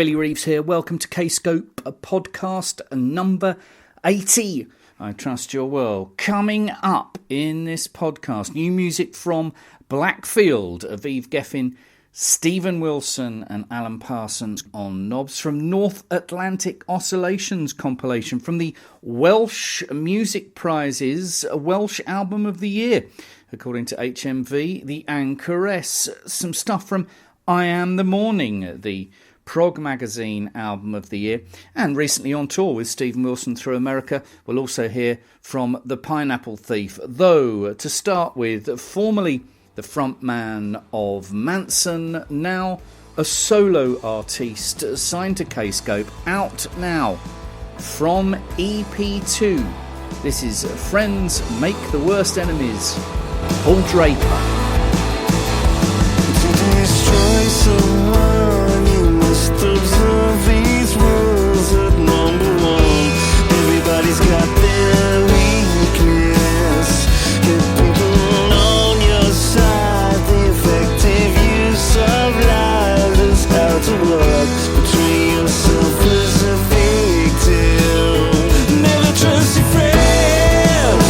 Billy Reeves here. Welcome to Kscope, a podcast number 80. I trust you're well. Coming up in this podcast, new music from Blackfield, Aviv, Geffen, Stephen Wilson and Alan Parsons on knobs from North Atlantic Oscillations compilation from the Welsh Music Prizes, a Welsh Album of the Year. According to HMV, the Anchoress. Some stuff from I Am the Morning, the Prog Magazine Album of the Year. And recently on tour with Stephen Wilson through America, we'll also hear from The Pineapple Thief. Though, to start with, formerly the frontman of Mansun, now a solo artiste, signed to Kscope, out now from EP2. This is Friends Make the Worst Enemies, Paul Draper. To destroy someone, you must observe these rules at number one. Everybody's got their weakness. Get people on your side. The effective use of lies is out to work. Between yourself as a victim. Never trust your friends.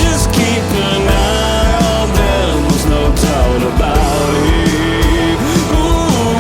Just keep an eye on them. There's no doubt about it. Ooh.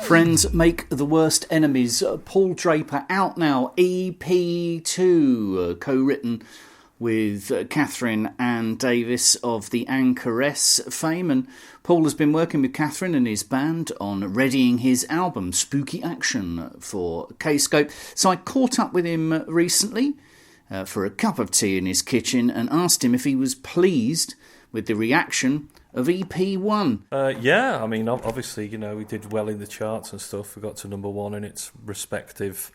Friends Make the Worst Enemies. Paul Draper, out now. EP2, co-written with Catherine and Davis of the Anchoress fame. And Paul has been working with Catherine and his band on readying his album, Spooky Action, for Kscope. So I caught up with him recently for a cup of tea in his kitchen and asked him if he was pleased with the reaction of EP1. Yeah, I mean, obviously, you know, we did well in the charts and stuff. We got to number one in its respective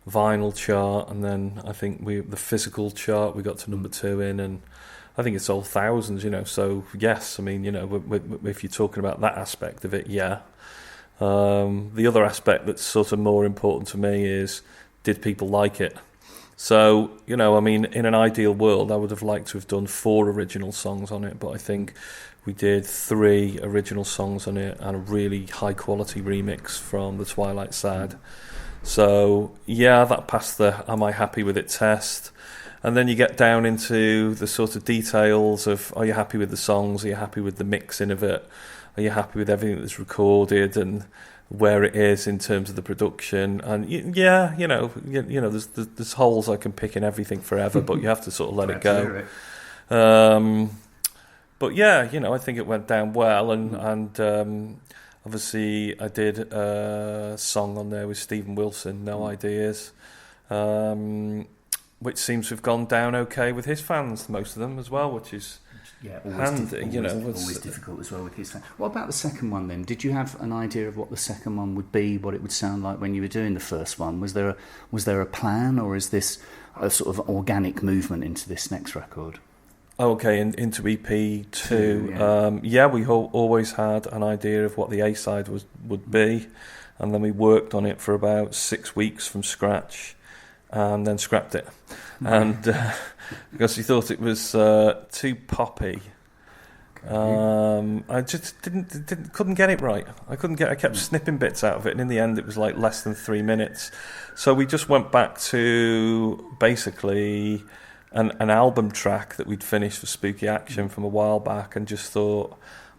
vinyl chart, and then I think the physical chart we got to number two in, and I think it's sold thousands, you know. So yes, I mean, you know, if you're talking about that aspect of it, yeah. The other aspect that's sort of more important to me is, did people like it? So, you know, I mean, in an ideal world, I would have liked to have done 4 original songs on it, but I think we did 3 original songs on it and a really high-quality remix from the Twilight Sad. So, yeah, that passed the am I happy with it test. And then you get down into the sort of details of, are you happy with the songs? Are you happy with the mixing of it? Are you happy with everything that's recorded and where it is in terms of the production? And yeah, you know, there's holes I can pick in everything forever, but you have to sort of let it go. But yeah, you know, I think it went down well, and obviously I did a song on there with Stephen Wilson, No Ideas, which seems to have gone down okay with his fans, most of them as well, which is handy, you know. Always difficult as well with his fans. What about the second one then? Did you have an idea of what the second one would be, what it would sound like when you were doing the first one? Was there a plan, or is this a sort of organic movement into this next record? Okay, into EP2, yeah, we always had an idea of what the A-side would be, and then we worked on it for about 6 weeks from scratch, and then scrapped it, and because we thought it was too poppy. I just couldn't get it right. I kept snipping bits out of it, and in the end, it was like less than 3 minutes. So we just went back to basically an album track that we'd finished for Spooky Action from a while back, and just thought,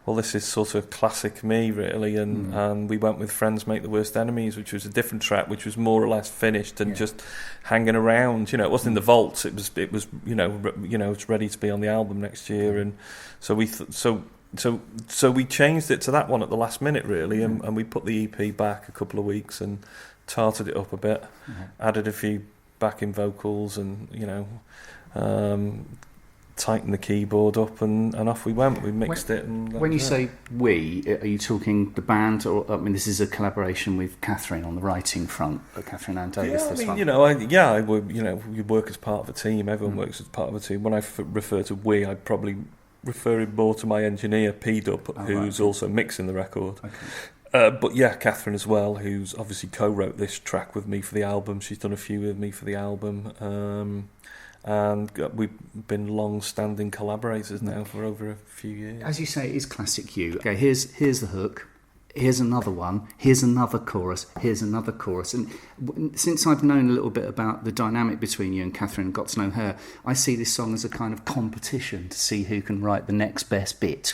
well, this is sort of classic me, really, and we went with Friends Make the Worst Enemies, which was a different track, which was more or less finished and just hanging around. You know, it wasn't in the vaults. It was you know, it's ready to be on the album next year, and so we so we changed it to that one at the last minute, really, and we put the EP back a couple of weeks and tarted it up a bit, added a few backing vocals, and you know. Tighten the keyboard up, and off we went. We mixed it. And when you say we, are you talking the band, or I mean, this is a collaboration with Catherine on the writing front, Catherine and Davis. Yeah, I mean, you know, I would, you know, you work as part of a team. Everyone works as part of a team. When I refer to we, I'd probably refer more to my engineer P-Dub, who's also mixing the record. Okay. But yeah, Catherine as well, who's obviously co-wrote this track with me for the album. She's done a few with me for the album. And we've been long-standing collaborators now for over a few years. As you say, it is classic you. Okay, here's the hook, here's another one, here's another chorus, here's another chorus. And since I've known a little bit about the dynamic between you and Catherine and got to know her, I see this song as a kind of competition to see who can write the next best bit.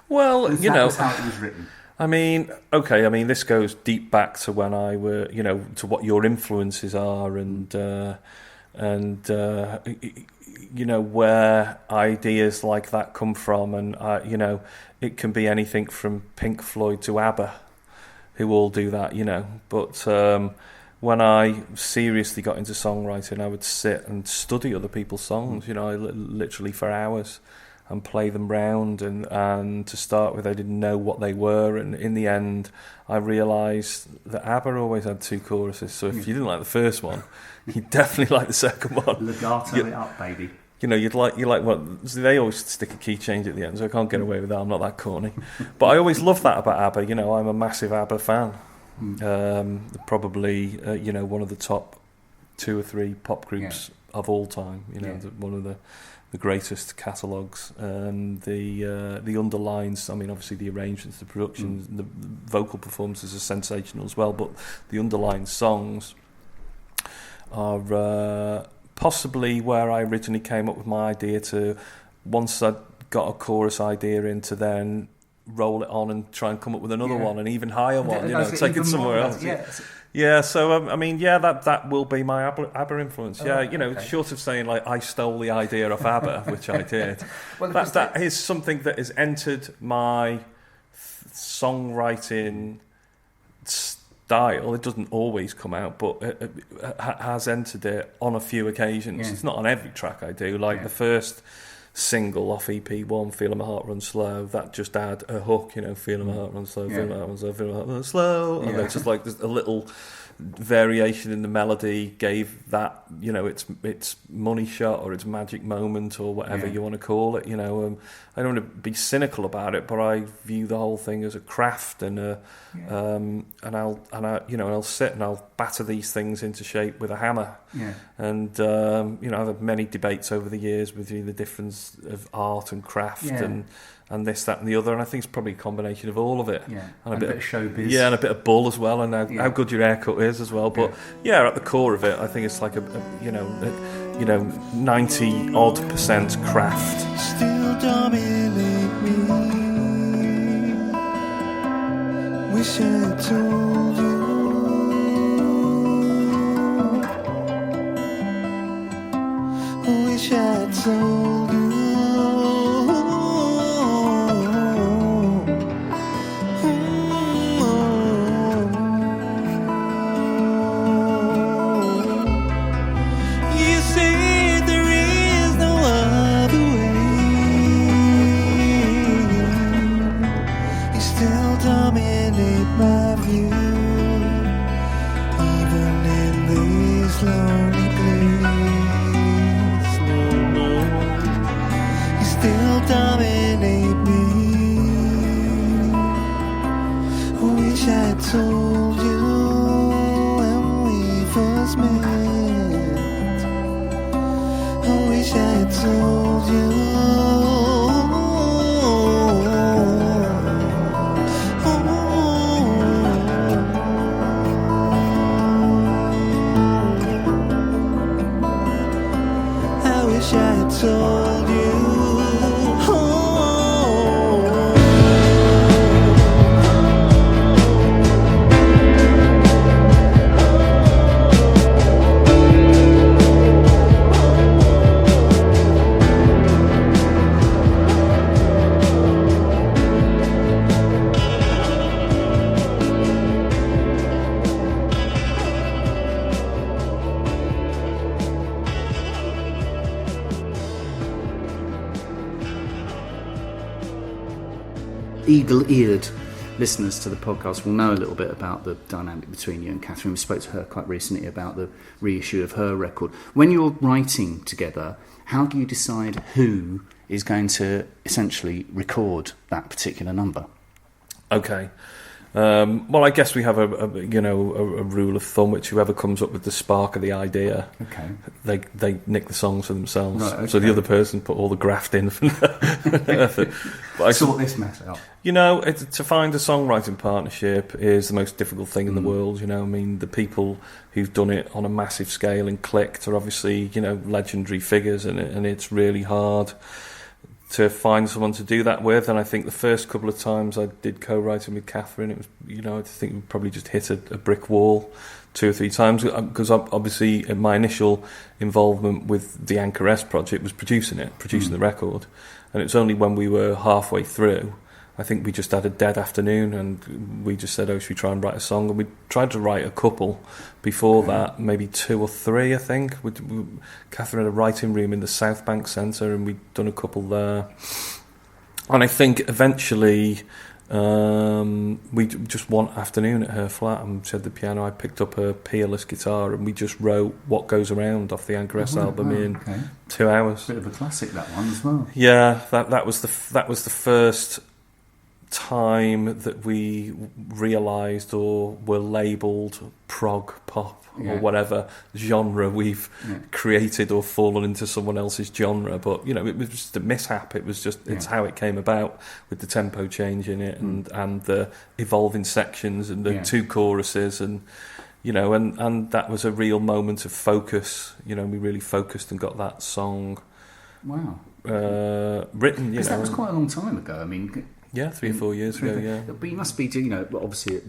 Well, you know, was how it was written. I mean, okay, I mean, this goes deep back to when I were, you know, to what your influences are, and you know, where ideas like that come from, and you know, it can be anything from Pink Floyd to Abbey, who all do that, you know. But when I seriously got into songwriting, I would sit and study other people's songs, you know, literally for hours, and play them round, and to start with, I didn't know what they were, and in the end, I realised that Abbey always had 2 choruses, so if you didn't like the first one, you definitely like the second one. Legato it up, baby. You know, you like what they always stick a key change at the end, so I can't get away with that. I'm not that corny, but I always loved that about Abbey. You know, I'm a massive Abbey fan. Probably, you know, one of the top 2 or 3 pop groups of all time. You know, one of the greatest catalogues, and the underlines. I mean, obviously the arrangements, the production, the vocal performances are sensational as well. But the underlying songs are possibly where I originally came up with my idea to. Once I'd got a chorus idea in, to then roll it on and try and come up with another one, an even higher one, take it even somewhere more, else. yes. Yeah, so that will be my ABBA influence. Short of saying like I stole the idea of ABBA, which I did. Well, that is something that has entered my songwriting style. It doesn't always come out, but it has entered it on a few occasions. Yeah. It's not on every track I do. Like the first single off EP1, Feeling My Heart Run Slow, that just had a hook, Feeling My Heart Run Slow, Feeling My Heart Run Slow, Feeling My Heart Run Slow, and then just like there's a little variation in the melody gave that, its money shot or its magic moment or whatever you want to call it. I don't want to be cynical about it, but I view the whole thing as a craft, and I'll sit and I'll batter these things into shape with a hammer. Yeah. And I've had many debates over the years between the difference of art and craft and this, that, and the other, and I think it's probably a combination of all of it. Yeah, and a bit of showbiz. Yeah, and a bit of bull as well, and how good your haircut is as well. But at the core of it, I think it's like 90-odd% craft. Still dominate me. Wish I told you. Wish I told you. Told you when we first met. I wish I had told you. I wish I had told you. Eagle-eared listeners to the podcast will know a little bit about the dynamic between you and Catherine. We spoke to her quite recently about the reissue of her record. When you're writing together, how do you decide who is going to essentially record that particular number? Okay. Well, I guess we have a rule of thumb, which whoever comes up with the spark of the idea, they nick the songs for themselves. Right, okay. So the other person put all the graft in. Sort this mess out. To find a songwriting partnership is the most difficult thing in the world. The people who've done it on a massive scale and clicked are obviously legendary figures, and it's really hard to find someone to do that with. And I think the first couple of times I did co-writing with Catherine, it was, I think we probably just hit a brick wall 2 or 3 times, because obviously my initial involvement with the Anchoress project was producing the record, and it was only when we were halfway through, I think we just had a dead afternoon and we just said, should we try and write a song? And we tried to write a couple before that, maybe 2 or 3, I think. Catherine had a writing room in the South Bank Centre, and we'd done a couple there. And I think eventually we just one afternoon at her flat, and she had the piano, I picked up her peerless guitar, and we just wrote What Goes Around off the Anchoress album in 2 hours. Bit of a classic, that one as well. Yeah, that was the first time that we realised or were labelled prog pop or whatever genre we've created or fallen into someone else's genre. But it was just a mishap. It was just it's how it came about, with the tempo change in it and the evolving sections and the 2 choruses and and that was a real moment of focus. We really focused and got that song written. Because that was quite a long time ago. I mean, Yeah, 3 or 4 years ago. Yeah, but you must be, obviously, you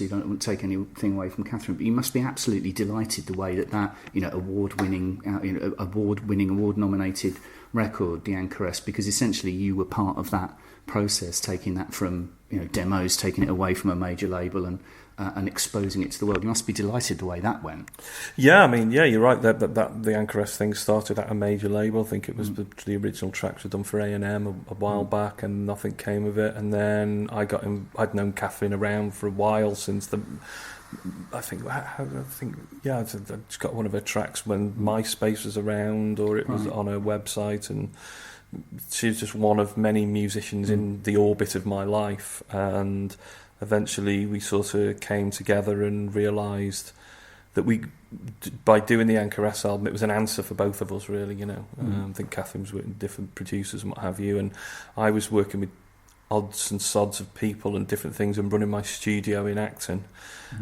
don't want to take anything away from Catherine, but you must be absolutely delighted the way that award-winning, award-nominated record, the Anchoress, because essentially you were part of that process, taking that from demos, taking it away from a major label and exposing it to the world. You must be delighted the way that went. Yeah, I mean, yeah, you're right. That the Anchoress thing started at a major label. I think it was the original tracks were done for A&M a while back, and nothing came of it. And then I'd known Catherine around for a while since I just got one of her tracks when MySpace was around, or it was on her website, and she's just one of many musicians in the orbit of my life. And eventually we sort of came together and realised that by doing the Anchoress album, it was an answer for both of us, really. I think Catherine was working with different producers and what have you, and I was working with odds and sods of people and different things and running my studio in Acton.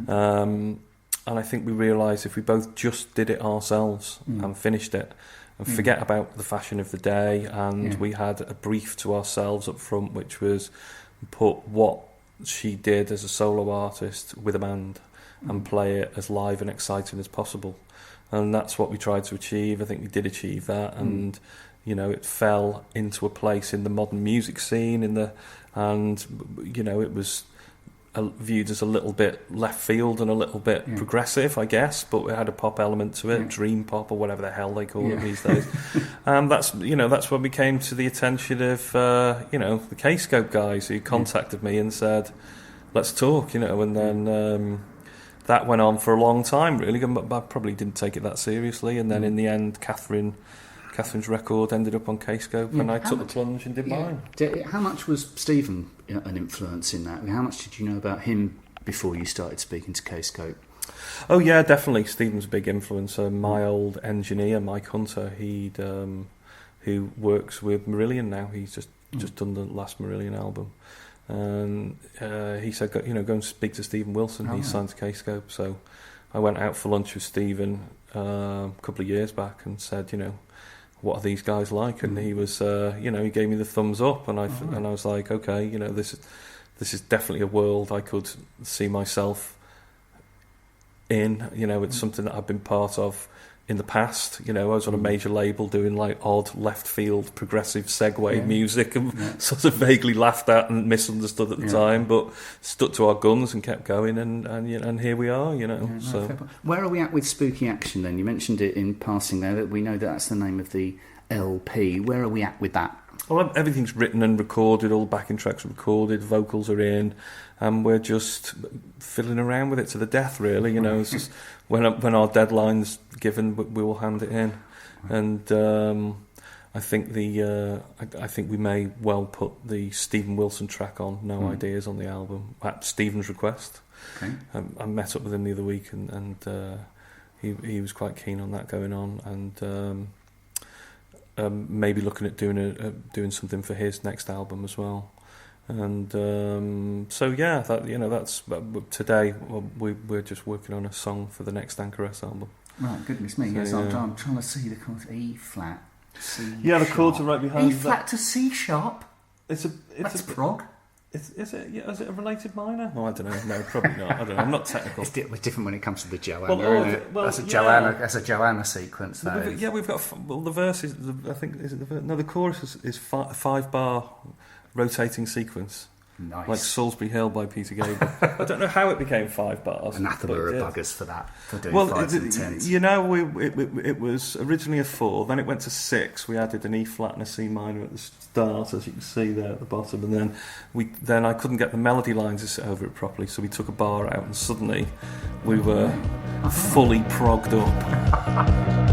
And I think we realised if we both just did it ourselves and finished it and forget about the fashion of the day, and we had a brief to ourselves up front, which was put what she did as a solo artist with a band and play it as live and exciting as possible, and that's what we tried to achieve. I think we did achieve that, and it fell into a place in the modern music scene it was viewed as a little bit left field and a little bit progressive, I guess, but it had a pop element to it, dream pop or whatever the hell they call it these days. That's when we came to the attention of the Kscope guys, who contacted me and said, let's talk, and then that went on for a long time, really. I probably didn't take it that seriously, and then in the end Catherine's record ended up on Kscope, and I took the plunge and did mine. How much was Stephen an influence in that? How much did you know about him before you started speaking to Kscope? Oh yeah, definitely. Stephen's a big influence. My old engineer, Mike Hunter, who works with Marillion now. He's just done the last Marillion album, and he said, go and speak to Stephen Wilson. He's signed to Kscope. So I went out for lunch with Stephen a couple of years back and said, what are these guys like? And he was, he gave me the thumbs up, and I was like, okay, this is definitely a world I could see myself in. It's something that I've been part of in the past. I was on a major label doing like odd left field progressive segue music, and sort of vaguely laughed at and misunderstood at the time, but stuck to our guns and kept going, and here we are. So where are we at with Spooky Action then? You mentioned it in passing there, that we know that's the name of the LP. Where are we at with that? Well, everything's written and recorded, all the backing tracks are recorded, vocals are in, and we're just fiddling around with it to the death, really. It's just when our deadline's given, we will hand it in. And I think I think we may well put the Stephen Wilson track on, No Ideas, on the album at Stephen's request. Okay. I met up with him the other week, and he was quite keen on that going on, and maybe looking at doing something for his next album as well. And that's today. We're just working on a song for the next Anchoress album. Right, goodness me. Yes, I'm trying to see the chords. E flat, C. Yeah, the chords are right behind. E flat to C sharp. That's prog. Is it a related minor? Oh, I don't know. No, probably not. I don't know. I'm not technical. It's different when it comes to the Joanna. That's a Joanna sequence. Though. We've got the verse is. I think is it the verse? No, the chorus is 5-bar rotating sequence. Nice. Like Salisbury Hill by Peter Gabriel. I don't know how it became 5 bars. Anathema are buggers for that. For doing 5s and 10s. It was originally a 4, then it went to 6. We added an E flat and a C minor at the start, as you can see there at the bottom, and then I couldn't get the melody lines to sit over it properly, so we took a bar out, and suddenly we were fully progged up.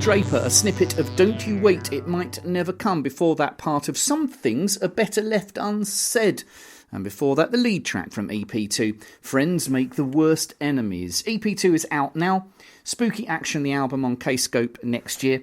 Draper, a snippet of Don't You Wait, It Might Never Come. Before that, part of Some Things Are Better Left Unsaid. And before that, the lead track from EP2, Friends Make the Worst Enemies. EP2 is out now. Spooky Action, the album, on Kscope next year.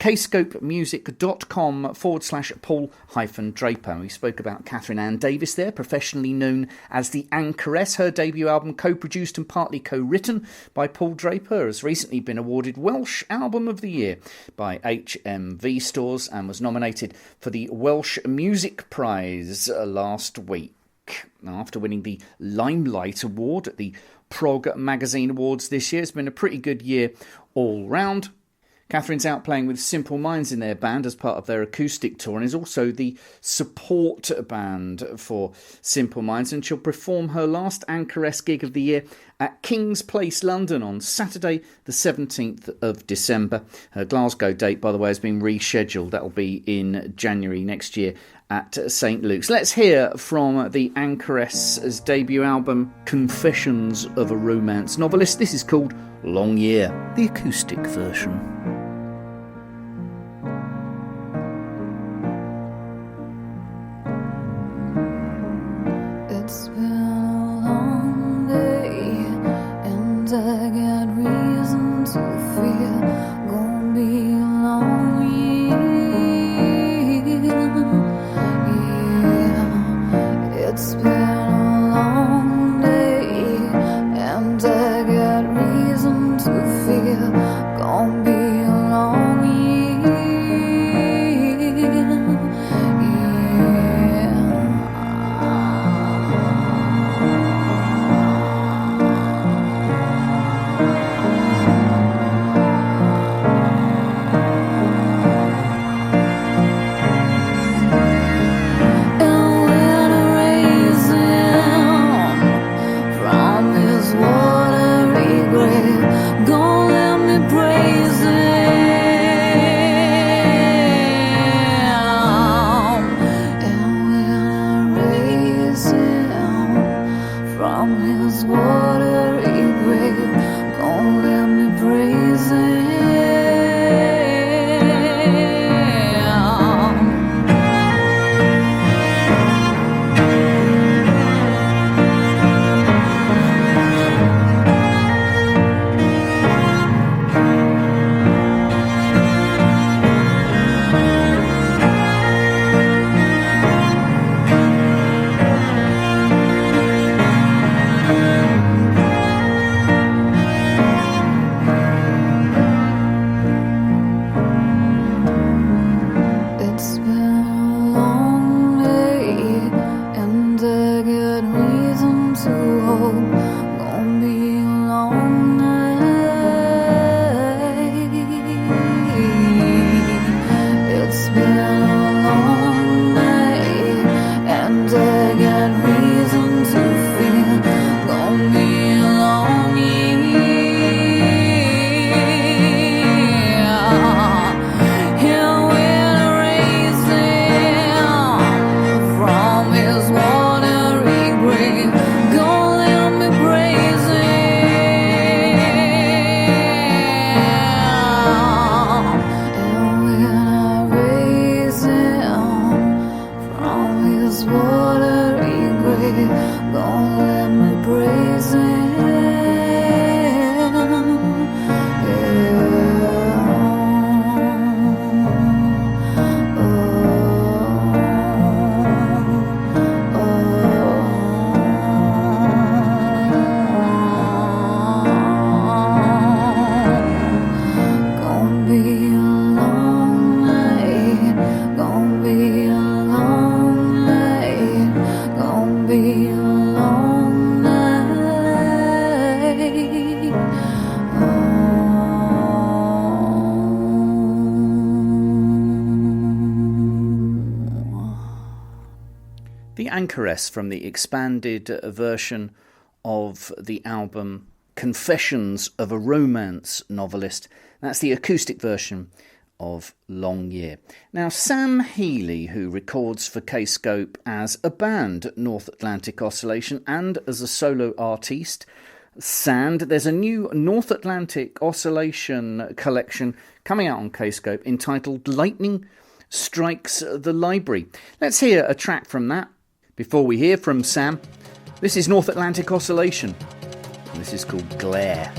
kscopemusic.com/Paul-Draper. We spoke about Catherine Ann Davis there, professionally known as the Anchoress. Her debut album, co-produced and partly co-written by Paul Draper, has recently been awarded Welsh Album of the Year by HMV Stores and was nominated for the Welsh Music Prize last week. After winning the Limelight Award at the Prog Magazine Awards this year, it's been a pretty good year all round. Catherine's out playing with Simple Minds in their band as part of their acoustic tour and is also the support band for Simple Minds, and she'll perform her last Anchoress gig of the year at King's Place, London on Saturday the 17th of December. Her Glasgow date, by the way, has been rescheduled. That'll be in January next year at St Luke's. Let's hear from the Anchoress's debut album, Confessions of a Romance Novelist. This is called Long Year, the acoustic version. It's been a long day, and I got reason to fear gonna be a long year. Yeah, it's been a long day, and I got reason to fear gonna be a long year. Anchoress from the expanded version of the album Confessions of a Romance Novelist. That's the acoustic version of Long Year. Now, Sam Healy, who records for Kscope as a band, North Atlantic Oscillation, and as a solo artiste, Sand. There's a new North Atlantic Oscillation collection coming out on Kscope entitled Lightning Strikes the Library. Let's hear a track from that. Before we hear from Sam, this is North Atlantic Oscillation. This is called Glare.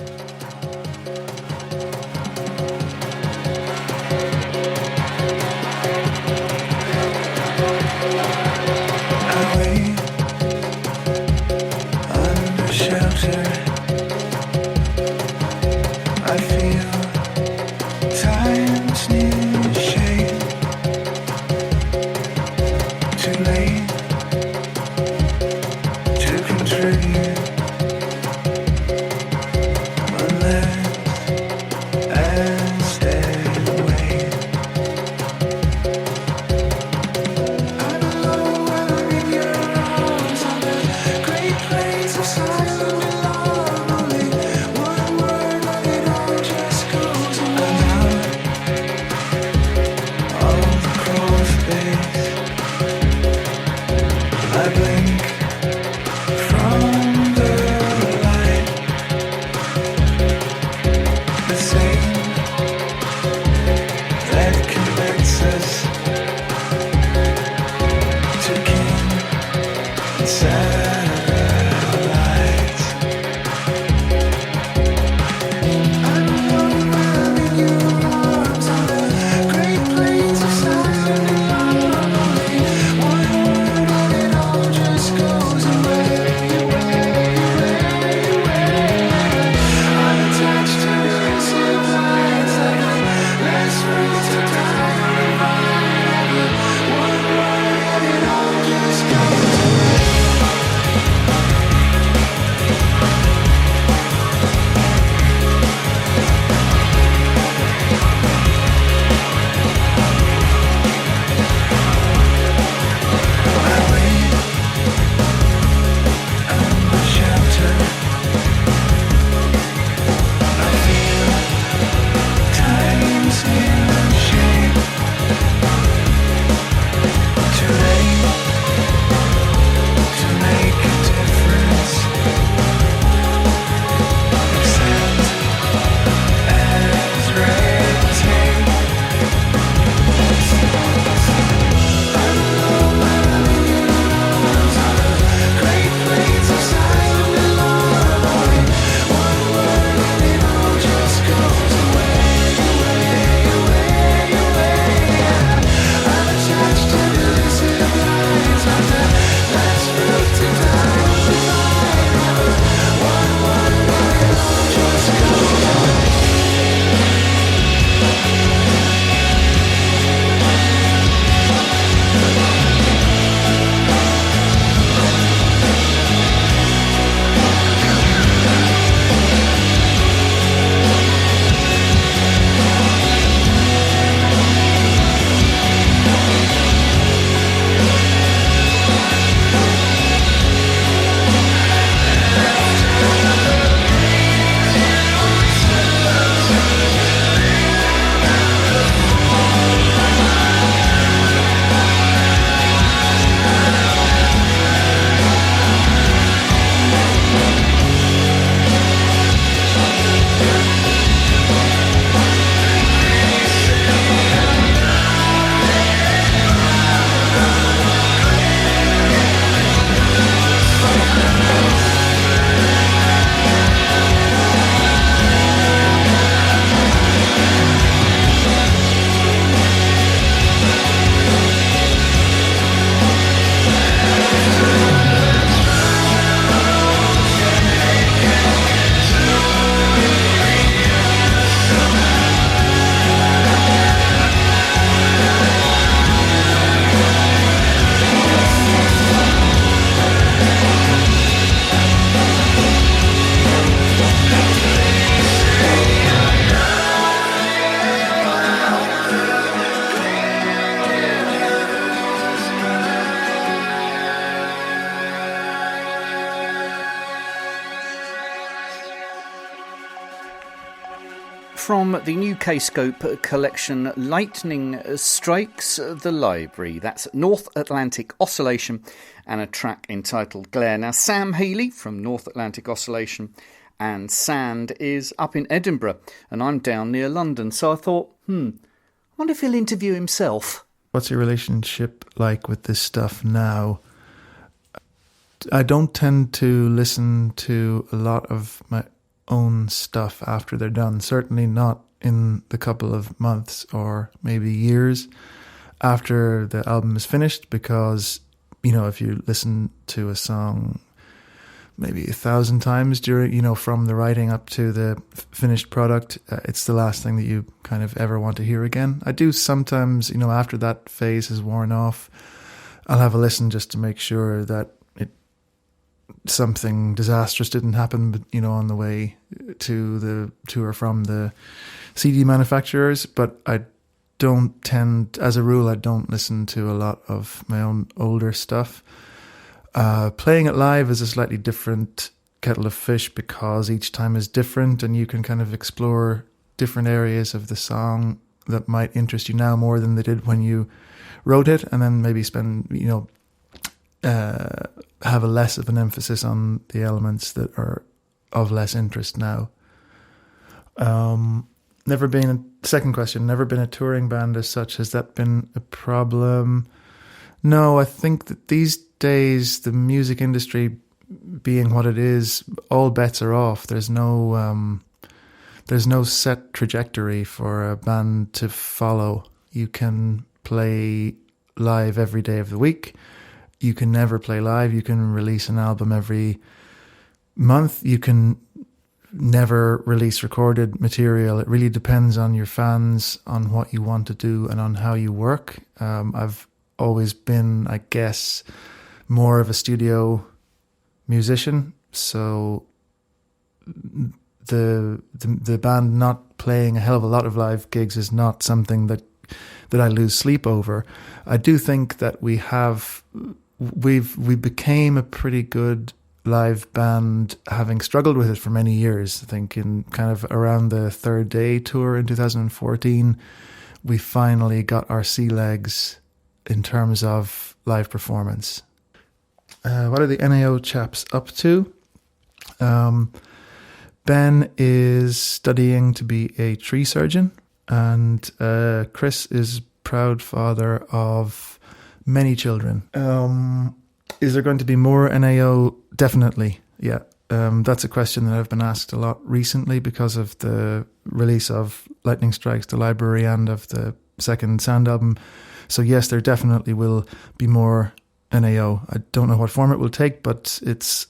From the new Kscope collection, Lightning Strikes the Library. That's North Atlantic Oscillation and a track entitled Glare. Now, Sam Healy from North Atlantic Oscillation and Sand is up in Edinburgh, and I'm down near London. So I thought, I wonder if he'll interview himself. What's your relationship like with this stuff now? I don't tend to listen to a lot of my own stuff after they're done. Certainly not in the couple of months or maybe years after the album is finished, because, you know, if you listen to a song maybe 1,000 times during, you know, from the writing up to the finished product, it's the last thing that you kind of ever want to hear again. I do sometimes, you know, after that phase has worn off, I'll have a listen just to make sure that something disastrous didn't happen, but, you know, on the way to or from the CD manufacturers. But I don't tend, as a rule, I don't listen to a lot of my own older stuff. Playing it live is a slightly different kettle of fish, because each time is different and you can kind of explore different areas of the song that might interest you now more than they did when you wrote it, and then maybe spend, you know, have a less of an emphasis on the elements that are of less interest now. Second question, never been a touring band as such. Has that been a problem? No, I think that these days, the music industry being what it is, all bets are off. There's no set trajectory for a band to follow. You can play live every day of the week. You can never play live. You can release an album every month. You can never release recorded material. It really depends on your fans, on what you want to do, and on how you work. I've always been, I guess, more of a studio musician, so the band not playing a hell of a lot of live gigs is not something that I lose sleep over. I do think that we became a pretty good live band, having struggled with it for many years. I think in kind of around the Third Day tour in 2014, we finally got our sea legs in terms of live performance. What are the NAO chaps up to? Ben is studying to be a tree surgeon, and Chris is proud father of many children. Is there going to be more NAO? Definitely, yeah. That's a question that I've been asked a lot recently because of the release of Lightning Strikes the Library and of the second Sand album. So yes, there definitely will be more NAO. I don't know what form it will take, but it's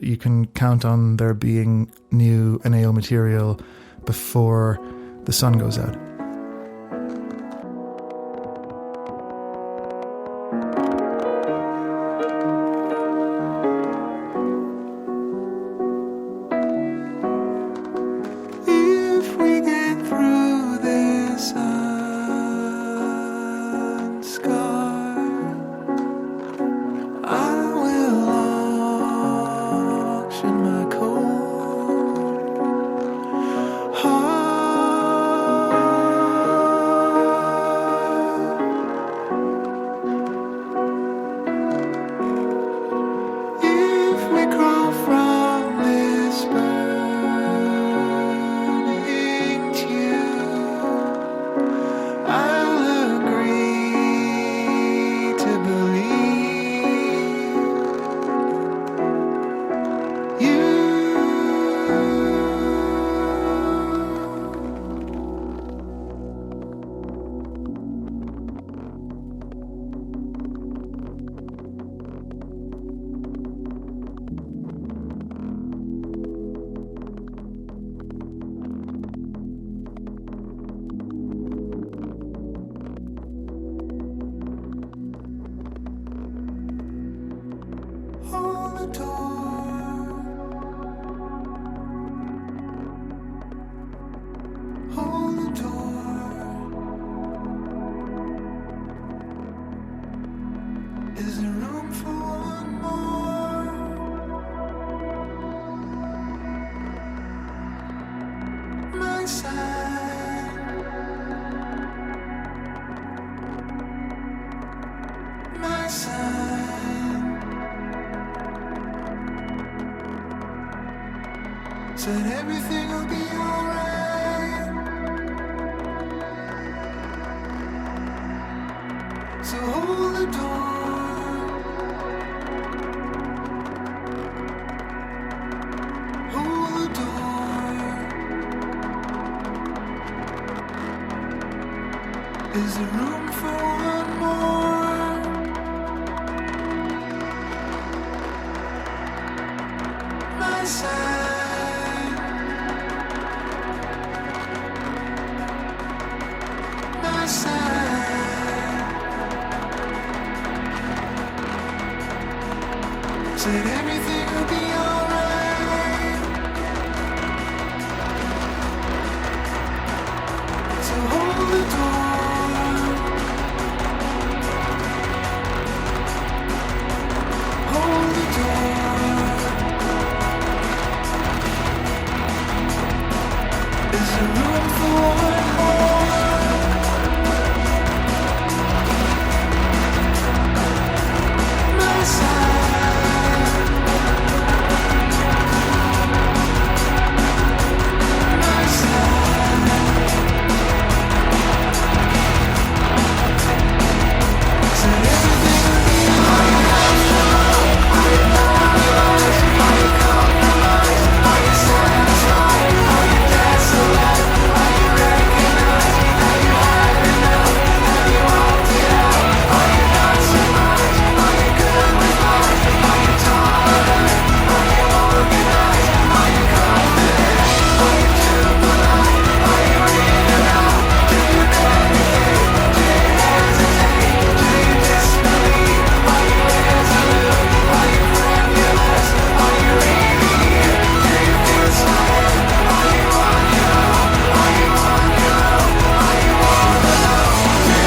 you can count on there being new NAO material before the sun goes out. said everything will be alright. So hold the door, hold the door. Is there room for one more? My side, my side. Said everything will be alright. So hold the door, hold the door. Is there room for one more? My side, my side. Said everything will be alright. Are you compromised? Are you satisfied? Are you desolate? Are you recognized? Have you had enough? Have you opted out? Are you not so much? Are you good with life? Are you tolerant? Are you organized? Are you confident? Are you too polite? Are you reading out? Do you medicate? Do you hesitate? Do you disbelieve? Are you resolute? Are you fabulous? Are you really here? Do you feel silent? Are you on your own? Are you on your own? Are you all alone? Do you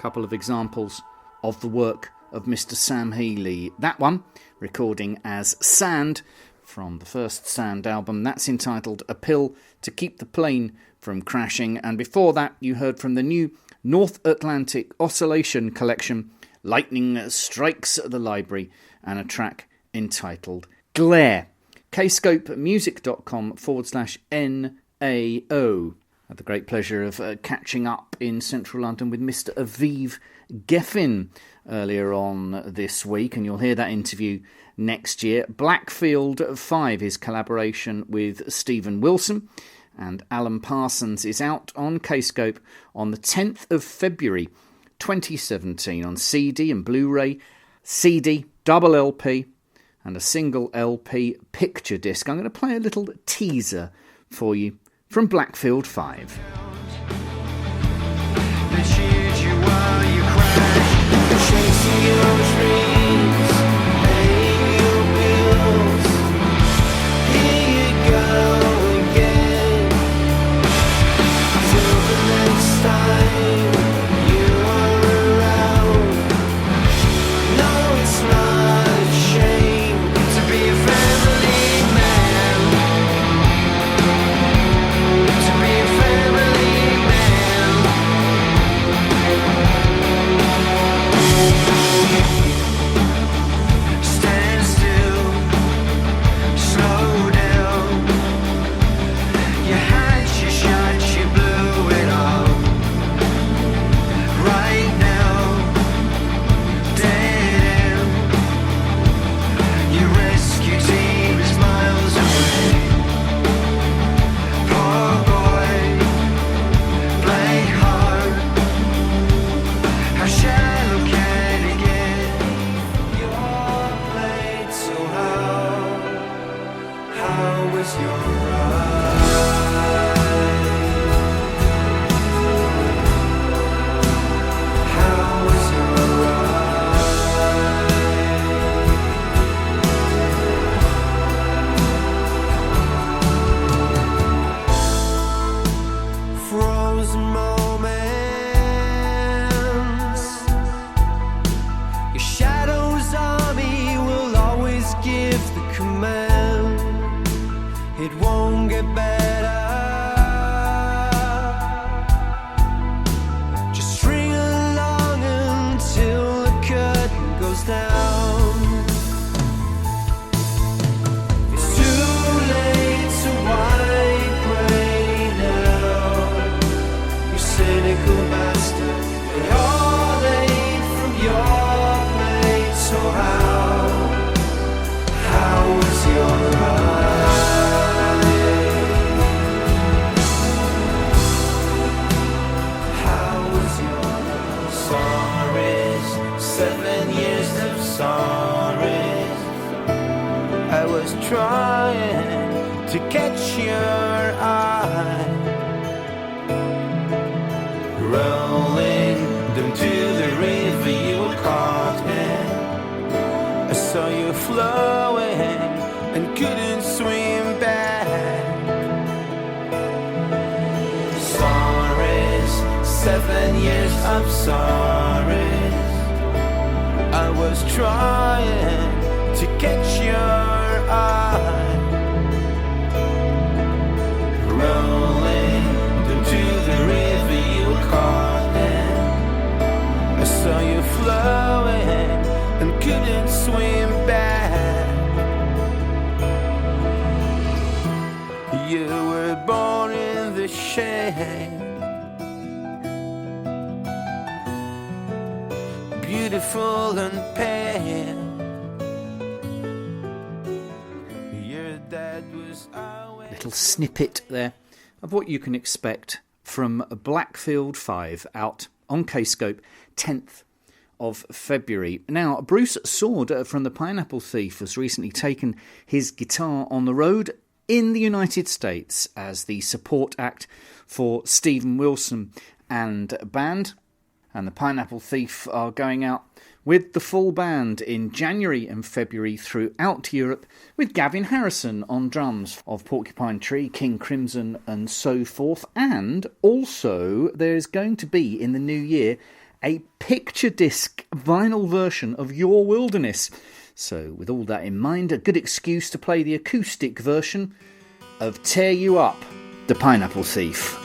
Couple of examples of the work of Mr. Sam Healy. That one, recording as Sand from the first Sand album, that's entitled A Pill to Keep the Plane from Crashing. And before that, you heard from the new North Atlantic Oscillation collection, Lightning Strikes at the Library, and a track entitled Glare. kscopemusic.com/NAO. Had the great pleasure of catching up in central London with Mr. Aviv Geffen earlier on this week, and you'll hear that interview next year. Blackfield V, his collaboration with Stephen Wilson and Alan Parsons, is out on Kscope on the 10th of February 2017 on CD and Blu-ray, CD, double LP and a single LP picture disc. I'm going to play a little teaser for you from Blackfield V. was your ride? How was your ride? Frozen moments, your shadow's army will always give the command. It won't get better. Just string along until the curtain goes down. It's too late to wipe away now. You cynical bastard. They all ate from your plate. So how was your ride? How was your ride? Sorries, 7 years of sorries. I was trying to catch your eye, rolling them to the river you were caught in. I saw you flowing and couldn't swim back. Sorries, 7 years of sorries. I was trying to catch your eye, rolling them to the river you were caught in. I saw you flowing and couldn't swim back. You were born in the shade, beautiful and pale. Your dad was always Little snippet there of what you can expect from Blackfield V out on Kscope 10th of February. Now, Bruce Soord from the Pineapple Thief has recently taken his guitar on the road in the United States as the support act for Stephen Wilson and band. And the Pineapple Thief are going out with the full band in January and February throughout Europe, with Gavin Harrison on drums of Porcupine Tree, King Crimson and so forth. And also there's going to be in the new year a picture disc vinyl version of Your Wilderness. So with all that in mind, a good excuse to play the acoustic version of Tear You Up, the Pineapple Thief.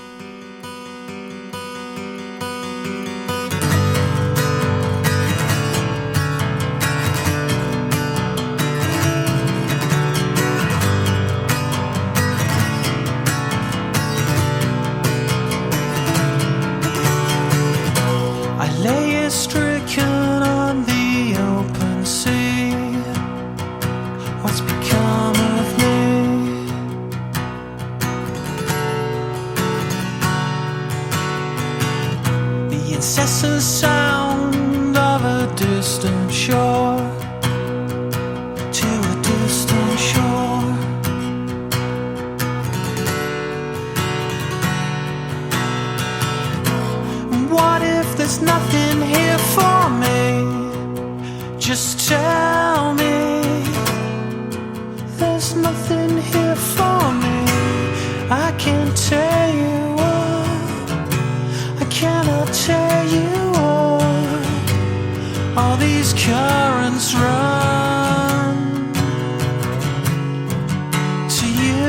stricken on the open sea. What's become of me? The incessant sound of a distant shore, to a distant shore. What if there's nothing here for me? Just tell me there's nothing here for me. I can't tell you what, I cannot tell you what. All these currents run to you.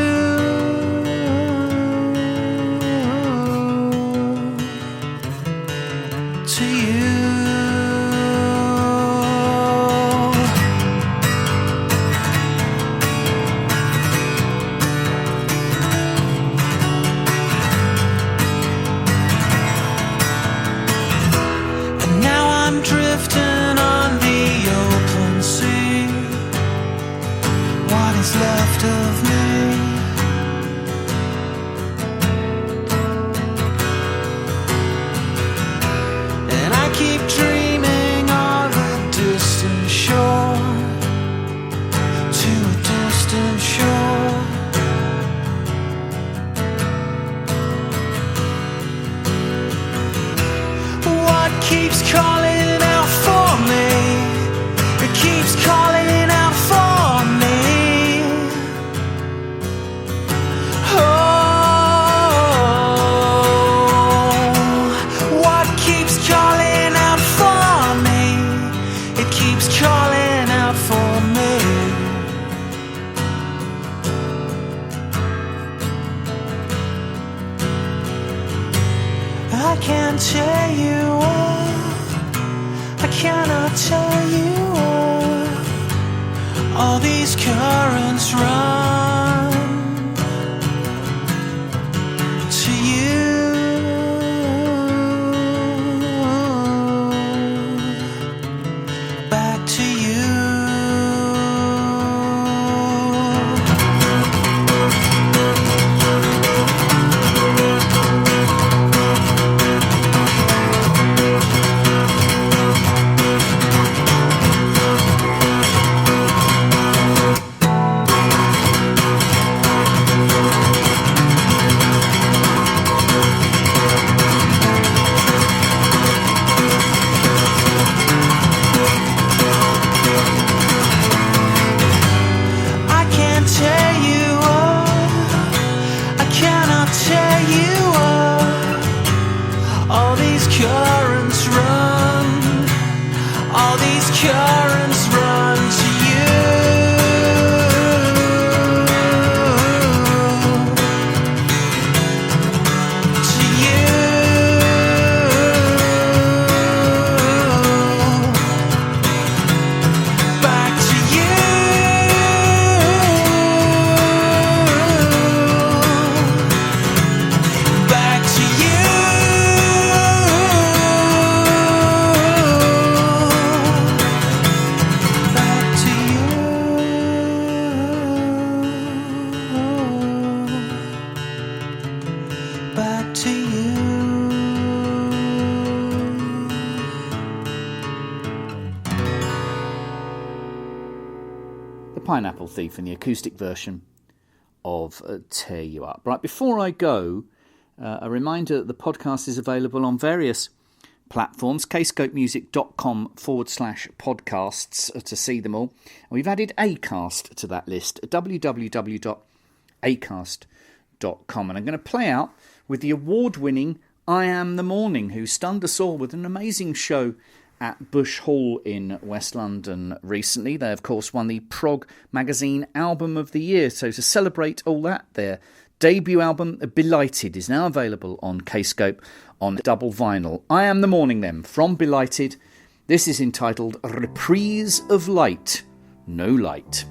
To you. And now I'm drifting on the open sea. What is left of me? Keep dreaming of a distant shore, to a distant shore. I can't tell you all, I cannot tell you all these currents run to you. Back to you. Currents run to you. To you. Back to you. Back to you. Pineapple Thief in the acoustic version of Tear You Up. Right, before I go, a reminder that the podcast is available on various platforms, kscopemusic.com/podcasts to see them all. And we've added Acast to that list, www.acast.com. And I'm going to play out with the award-winning I Am the Morning, who stunned us all with an amazing show at Bush Hall in West London recently. They, of course, won the Prog Magazine Album of the Year. So to celebrate all that, their debut album, Belighted, is now available on Kscope on double vinyl. I Am the Morning, then, from Belighted. This is entitled Reprise of Light, No Light.